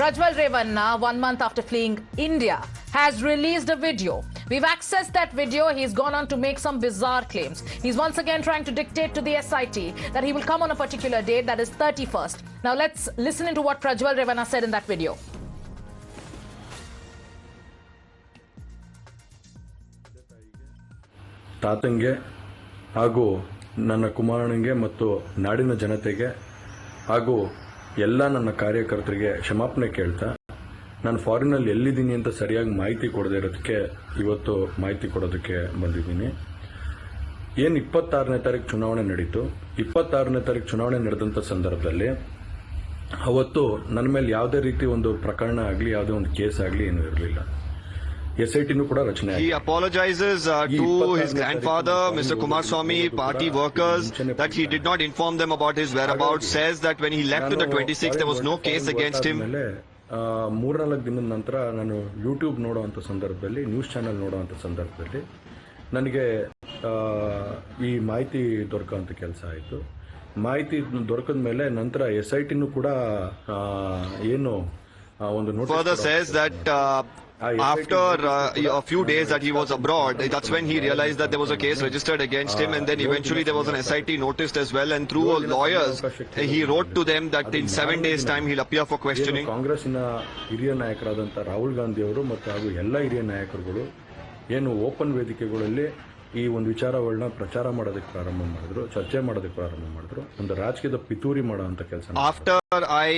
Prajwal Revanna, 1 month after fleeing India, has released a video. We've accessed that video. He's gone on to make some bizarre claims. He's once again trying to dictate to the SIT that he will come on a particular date, that is 31st. Now let's listen into what Prajwal Revanna said in that video. ತಾತಂಗೆ ಹಾಗೂ ನನ್ನ ಕುಮಾರನಿಗೆ ಮತ್ತು ನಾಡಿನ ಜನತೆಗೆ ಹಾಗೂ ಎಲ್ಲ ನನ್ನ ಕಾರ್ಯಕರ್ತರಿಗೆ ಕ್ಷಮಾಪಣೆ ಕೇಳ್ತಾ ನಾನು ಫಾರಿನಲ್ಲಿ ಎಲ್ಲಿದ್ದೀನಿ ಅಂತ ಸರಿಯಾಗಿ ಮಾಹಿತಿ ಕೊಡದೇ ಇರೋದಕ್ಕೆ ಇವತ್ತು ಮಾಹಿತಿ ಕೊಡೋದಕ್ಕೆ ಬಂದಿದ್ದೀನಿ. ಏನು 26ನೇ ತಾರೀಕು ಚುನಾವಣೆ ನಡೀತು. 26ನೇ ತಾರೀಕು ಚುನಾವಣೆ ನಡೆದಂಥ ಸಂದರ್ಭದಲ್ಲಿ ಅವತ್ತು ನನ್ನ ಮೇಲೆ ಯಾವುದೇ ರೀತಿ ಒಂದು ಪ್ರಕರಣ ಆಗಲಿ ಯಾವುದೇ ಒಂದು ಕೇಸ್ ಆಗಲಿ ಏನೂ ಇರಲಿಲ್ಲ. SIT ಕೂಡ ರಚನೆ. He apologizes to his grandfather, Mr. Kumaraswamy, party workers, that he did not inform them about his whereabouts. Says that when he left on the 26th, there was no case against him. 3-4 ದಿನದ ನಂತರ ನಾನು YouTube ನೋಡುವಂಥ ಸಂದರ್ಭದಲ್ಲಿ, news channel ನೋಡುವಂಥ ಸಂದರ್ಭದಲ್ಲಿ ನನಗೆ ಈ ಮಾಹಿತಿ ದೊರಕುವಂಥ ಕೆಲಸ ಆಯಿತು. ಮಾಹಿತಿ ದೊರಕಿದ ಮೇಲೆ ನಂತರ SIT ಕೂಡ ಏನು ಒಂದು notice. Further says that after a few days that he was abroad, that's when he realized that there was a case registered against him, and then eventually there was an SIT noticed as well, and through lawyers he wrote to them that in 7 days time he'll appear for questioning. ಕಾಂಗ್ರೆಸ್ಸಿನ ಹಿರಿಯ ನಾಯಕರಾದಂಥ ರಾಹುಲ್ ಗಾಂಧಿ ಅವರು ಮತ್ತು ಹಾಗೂ ಎಲ್ಲ ಹಿರಿಯ ನಾಯಕರುಗಳು ಏನು open ವೇದಿಕೆಗಳಲ್ಲಿ ಈ ಒಂದು ವಿಚಾರಗಳನ್ನ ಪ್ರಚಾರ ಮಾಡೋದಕ್ಕೆ ಪ್ರಾರಂಭ ಮಾಡಿದ್ರು, ಚರ್ಚೆ ಮಾಡೋದಕ್ಕೆ ಪ್ರಾರಂಭ ಮಾಡಿದ್ರು, ಒಂದು ರಾಜಕೀಯದ ಪಿತೂರಿ ಮಾಡುವಂತ ಕೆಲಸ. After I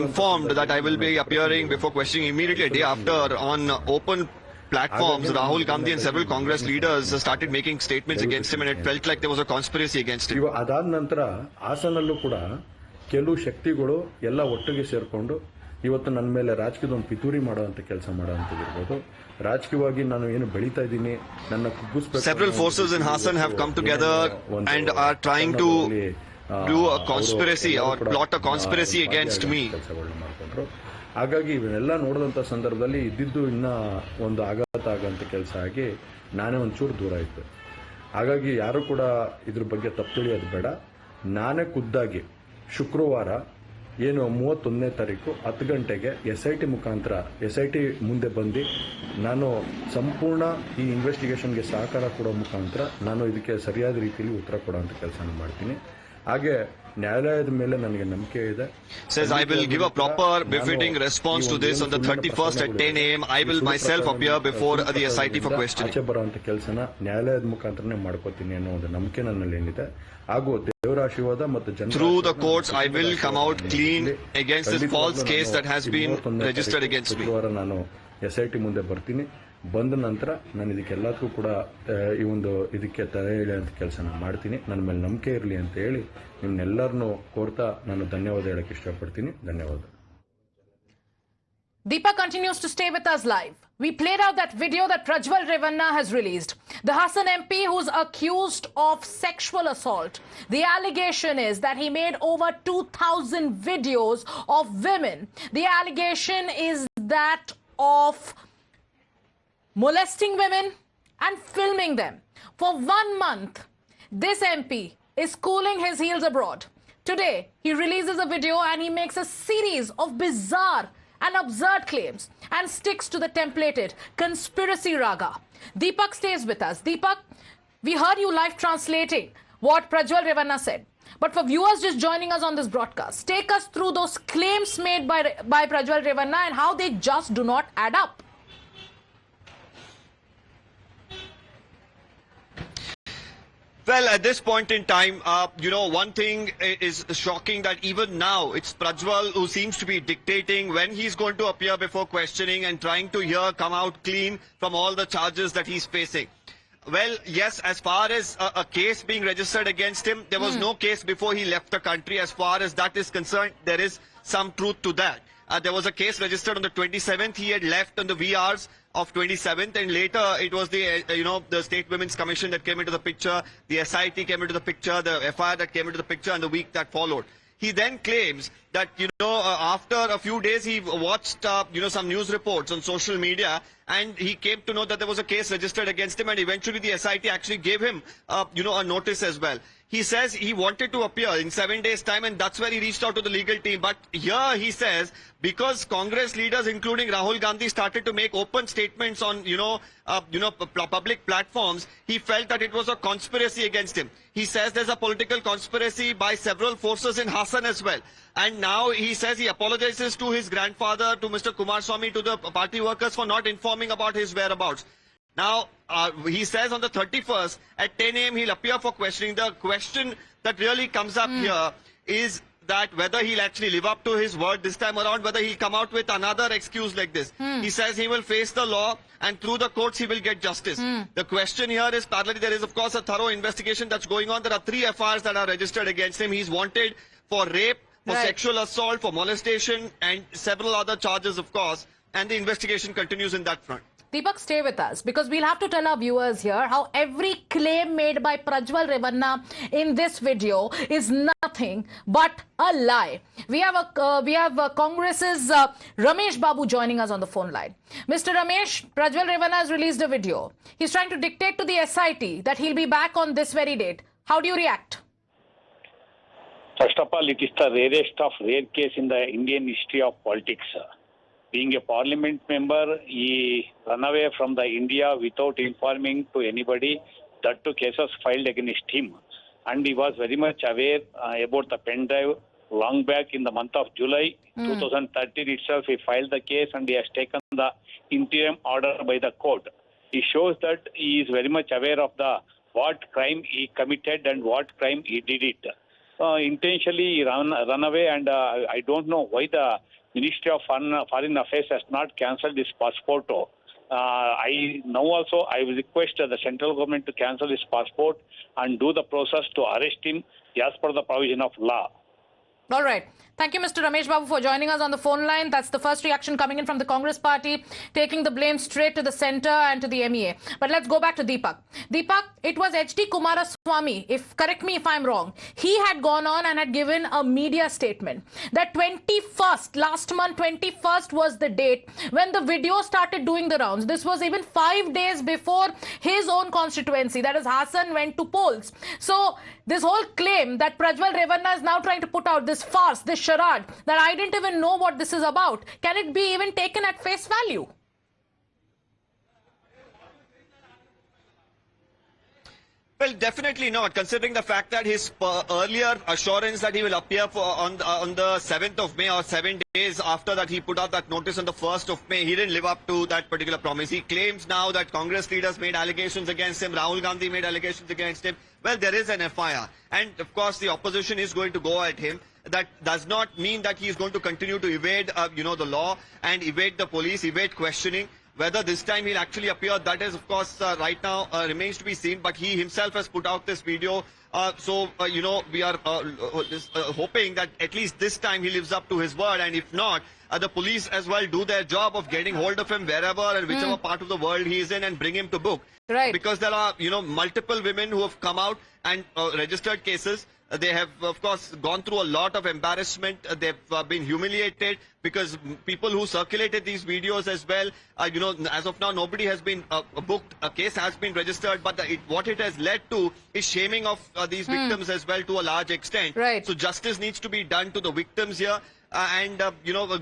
informed that I will be appearing before questioning, immediately a day after on open platforms, Rahul Gandhi and several Congress leaders started making statements against him, and it felt like there was a conspiracy against him. ಅದಾದ ನಂತರ ಹಾಸನಲ್ಲೂ ಕೂಡ ಕೆಲವು ಶಕ್ತಿಗಳು ಎಲ್ಲ ಒಟ್ಟಿಗೆ ಸೇರ್ಕೊಂಡು ಇವತ್ತು ನನ್ನ ಮೇಲೆ ರಾಜಕೀಯದ ಒಂದು ಪಿತೂರಿ ಮಾಡುವಂತ ಕೆಲಸ ಮಾಡುವಂತದಿರ್ಬೋದು. ರಾಜಕೀಯವಾಗಿ ನಾನು ಏನು ಬೆಳೀತಾ ಇದ್ದೀನಿ, ನನ್ನ ಕುಗ್ಗಿಸಬೇಕು. Several forces in Hassan have come together and are trying to do a conspiracy or plot a conspiracy against me. ಹಾಗಾಗಿ ಇವನ್ನೆಲ್ಲ ನೋಡಿದಂಥ ಸಂದರ್ಭದಲ್ಲಿ ಇದ್ದಿದ್ದು ಇನ್ನ ಒಂದು ಆಘಾತ ಆಗೋಂಥ ಕೆಲಸ ಆಗಿ ನಾನೇ ಒಂಚೂರು ದೂರ ಇತ್ತು. ಹಾಗಾಗಿ ಯಾರು ಕೂಡ ಇದ್ರ ಬಗ್ಗೆ ತಪ್ಪು ತಿಳಿಯೋದು ಬೇಡ. ನಾನೇ ಖುದ್ದಾಗಿ ಶುಕ್ರವಾರ ಏನು 31ನೇ ತಾರೀಕು 10 ಗಂಟೆಗೆ SIT ಮುಖಾಂತರ SIT ಮುಂದೆ ಬಂದು ನಾನು ಸಂಪೂರ್ಣ ಈ ಇನ್ವೆಸ್ಟಿಗೇಷನ್ಗೆ ಸಹಕಾರ ಕೊಡೋ ಮುಖಾಂತರ ನಾನು ಇದಕ್ಕೆ ಸರಿಯಾದ ರೀತಿಯಲ್ಲಿ ಉತ್ತರ ಕೊಡೋಂಥ ಕೆಲಸ ಮಾಡ್ತೀನಿ. ಹಾಗೆ ನ್ಯಾಯಾಲಯದ ಮೇಲೆ ನನಗೆ ನಂಬಿಕೆ ಇದೆ. Says I will give a proper befitting response to this on the 31st at 10 AM. I will myself appear before the SIT for questioning. ಆಚೆ ಬರುವಂತ ಕೆಲಸನ ನ್ಯಾಯಾಲಯದ ಮುಖಾಂತರನೇ ಮಾಡ್ಕೋತೀನಿ ಅನ್ನೋ ಒಂದು ನಂಬಿಕೆ ನನ್ನಲ್ಲಿ ಏನಿದೆ. ಹಾಗೂ ದೇವರ ಆಶೀರ್ವಾದ ಮತ್ತು through the courts I will come out clean against this false case that has been registered against me. ನಾನು SIT ಮುಂದೆ ಬರ್ತೀನಿ. ಬಂದ ನಂತರ ನಾನು ಇದಕ್ಕೆಲ್ಲದಕ್ಕೂ ಕೂಡ ಈ ಒಂದು ಇದಕ್ಕೆ ತಲೆ ಎಳೆಯುವಂಥ ಕೆಲಸನ ಮಾಡ್ತೀನಿ. ನನ್ನ ಮೇಲೆ ನಂಬಿಕೆ ಇರಲಿ ಅಂತ ಹೇಳಿ ನಿಮ್ನೆಲ್ಲರನ್ನೂ ಕೋರ್ತಾ ನಾನು ಧನ್ಯವಾದ ಹೇಳಕ್ಕೆ ಇಷ್ಟಪಡ್ತೀನಿ. ಧನ್ಯವಾದ. Deepak continues to stay with us live. We played out that video that Prajwal Revanna has released. The Hassan MP who's accused of sexual assault. The allegation is that he made over 2,000 videos of women. The allegation is that of molesting women and filming them. For 1 month, this MP is cooling his heels abroad. Today, he releases a video and he makes a series of bizarre and absurd claims and sticks to the templated conspiracy raga. Deepak stays with us. Deepak, we heard you live translating what Prajwal Revanna said. But for viewers just joining us on this broadcast, take us through those claims made by Prajwal Revanna and how they just do not add up. Well, at this point in time, one thing is shocking, that even now it's Prajwal who seems to be dictating when he's going to appear before questioning and trying to come out clean from all the charges that he's facing. Well, yes, as far as a case being registered against him, there was no case before he left the country. As far as that is concerned, there is some truth to that. There was a case registered on the 27th. He had left on the VRs of 27th, and later it was the State Women's Commission that came into the picture, the SIT came into the picture, the FIR that came into the picture, and the week that followed. He then claims that, after a few days he watched, some news reports on social media, and he came to know that there was a case registered against him, and eventually the SIT actually gave him, a notice as well. he says he wanted to appear in 7 days' time, and that's where he reached out to the legal team. But here he says, because Congress leaders, including Rahul Gandhi, started to make open statements on, public platforms, he felt that it was a conspiracy against him. He says there's a political conspiracy by several forces in Hassan as well. And now he says he apologizes to his grandfather, to Mr. Kumaraswamy, to the party workers for not informing about his whereabouts. Now, he says on the 31st at 10 a.m. he'll appear for questioning. The question that really comes up here is that whether he'll actually live up to his word this time around, whether he'll come out with another excuse like this. He says he will face the law and through the courts he will get justice. The question here is, parallelly, there is of course a thorough investigation that's going on. There are 3 FIRs that are registered against him. He's wanted for rape, for sexual assault, for molestation, and several other charges, of course. And the investigation continues in that front. Deepak, stay with us because we'll have to tell our viewers here how every claim made by Prajwal Revanna in this video is nothing but a lie. We have Congress's Ramesh Babu joining us on the phone line. Mr. Ramesh, Prajwal Revanna has released a video. He's trying to dictate to the SIT that he'll be back on this very date. How do you react? First of all, it is the rarest of rare case in the Indian history of politics. Being a parliament member, he ran away from the India without informing to anybody that 2 cases filed against him. And he was very much aware about the pen drive long back in the month of July 2013 itself. He filed the case and he has taken the interim order by the court. It shows that he is very much aware of the what crime he committed and what crime he did it. Intentionally he run away, and I don't know why the Ministry of Foreign Affairs has not cancelled his passport. I will request the central government to cancel his passport and do the process to arrest him as per the provision of law. All right. Thank you, Mr. Ramesh Babu, for joining us on the phone line. That's the first reaction coming in from the Congress party, taking the blame straight to the centre and to the MEA. But let's go back to Deepak. Deepak, it was H.D. Kumaraswamy, correct me if I'm wrong, he had gone on and had given a media statement that 21st, last month 21st was the date when the video started doing the rounds. This was even 5 days before his own constituency, that is Hassan, went to polls. So this whole claim that Prajwal Revanna is now trying to put out, this farce, this charade, that I didn't even know what this is about, can it be even taken at face value? Well, definitely not, considering the fact that his earlier assurance that he will appear on the 7th of May or 7 days after that he put out that notice on the 1st of May, he didn't live up to that particular promise. He claims now that Congress leaders made allegations against him, Rahul Gandhi made allegations against him. Well, there is an FIR. And of course, the opposition is going to go at him. That does not mean that he is going to continue to evade, the law and evade the police, evade questioning. Whether this time he'll actually appear, that is, of course, right now remains to be seen. But he himself has put out this video. We are hoping that at least this time he lives up to his word. And if not, the police as well do their job of getting hold of him wherever and whichever part of the world he is in and bring him to book. Right. Because there are, multiple women who have come out and registered cases. They have, of course, gone through a lot of embarrassment. They've been humiliated because people who circulated these videos as well, as of now, nobody has been booked. A case has been registered, but what it has led to is shaming of these victims as well to a large extent. Right. So justice needs to be done to the victims here.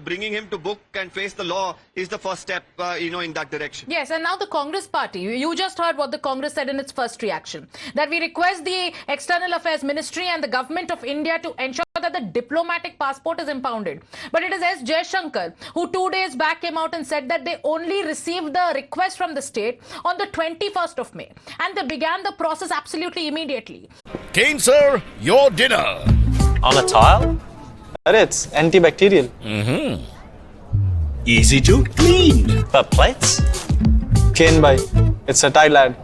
Bringing him to book and face the law is the first step, in that direction. Yes, and now the Congress party, you just heard what the Congress said in its first reaction, that we request the External Affairs Ministry and the Government of India to ensure that the diplomatic passport is impounded. But it is S. Jaishankar who 2 days back came out and said that they only received the request from the state on the 21st of May. And they began the process absolutely immediately. Kane, sir, your dinner. On a tile? It's antibacterial. Easy to clean. But plates? Clean by. It's a tile ad.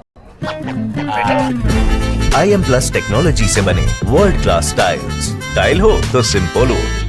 IM Plus technology से बने world class tiles. Tile हो तो simple हो।